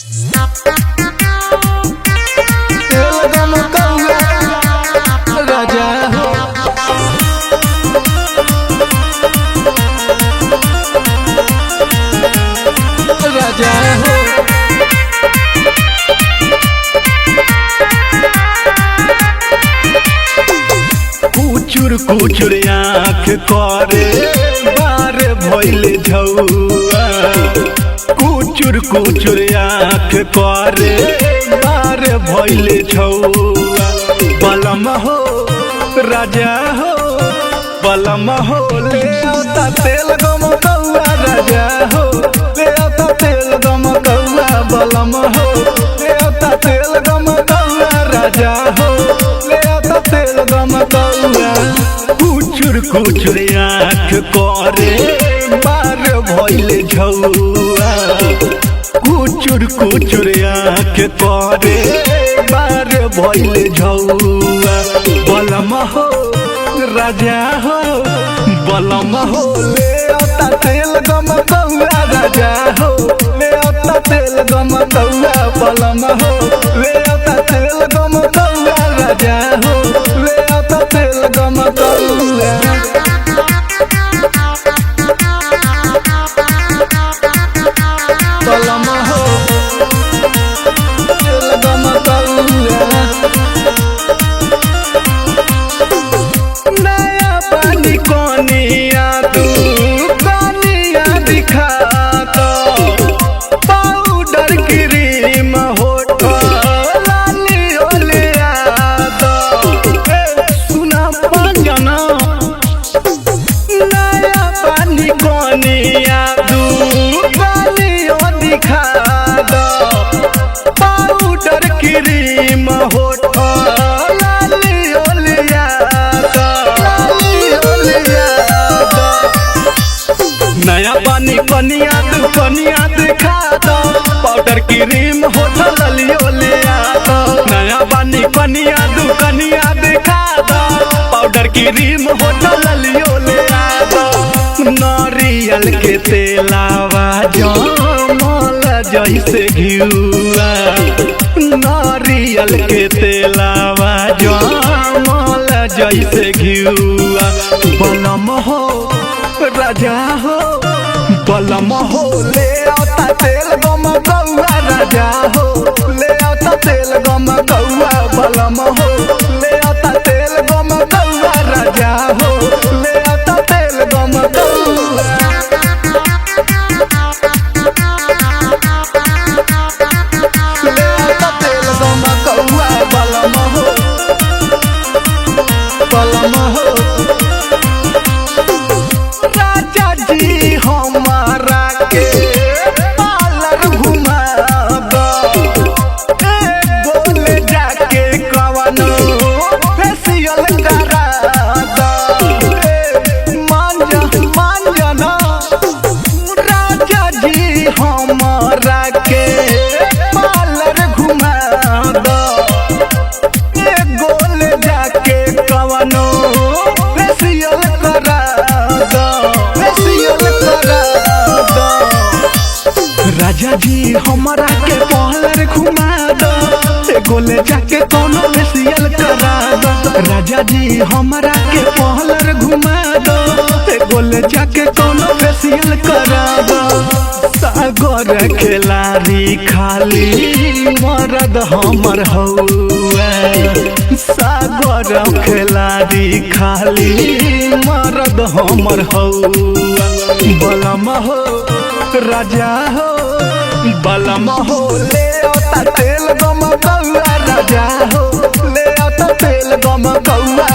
तेल गम कौआ राजा हो। राजा हो कुचुर कुचुर आँख करे बार भइले झौआ। कुचुर कुचुर आँख करे बार भइले झौआ। बलम हो राजा हो, बलम हो ले आता तेल गम कौआ राजा हो। ले आता तेल गम कौआ बलम हो। ले आता तेल गम कौआ राजा हो। ले आता तेल गम कौआ। कुचुर कुचुर आँख करे बार भइले झौआ। कुचुर कुचुर आँख करे बार भइले झौआ। बलम हो राजा हो, बलम हो ले आता तेल गम कौआ राजा हो। ले आता तेल गम कौआ बलम हो। ले आता तेल गम कौआ राजा हो। ले आता तेल गम कौआ। बलम हो तेल गम कौआ। नया पानी कोनिया तू कोनिया दिखा दो। पाउडर क्रीम होठ लाली ओलिया दो। सुना पंजना नया पानी कोनिया तू कोनिया दिखा दो। पाउडर क्रीम होठ लाली ओलिया दो। नया पानी कनिया तू कनिया दिखा दो। पाउडर क्रीम होठल ललियो ले आ दो। नया पानी कनिया तू कनिया दिखा दो। पाउडर क्रीम होठल ललियो ले आ दो। नारियल के तेलावा जमल जैसे घिउआ। नारियल के तेलावा जमल जैसे घिउआ। बलम हो राजा हो, बलम हो ले आता तेल गम कौआ राजा हो। ले आता तेल गम कौआ बलम हो। ले आता तेल गम कौआ राजा हो। ले आता तेल गम कौआ। ले आता तेल गम कौआ बलम हो। बलम हो राजा जी हमारा के पार्लर घुमा दो। बोले जाके कवनो फेशियल करा दो। मांजना राजा जी हमारा के पार्लर घुमा दो। बोले जाके कवनो फेशियल करा दो। फेशियल करा दो। राजा जी हमारा के पार्लर घुमा दो। गोले जाके कोनो फेशियल करा दो। राजा जी हमारा के पार्लर घुमा दो। गोले जाके कोनो फेशियल करा दो। सागर खिलाड़ी खाली मरद हमर हौआ। सागर खिलाड़ी खाली मरद हमर हौआ। बलम हो राजा हो, बलम हो ले आता तेल गम कौआ राजा हो। ले आता तेल गम कौआ।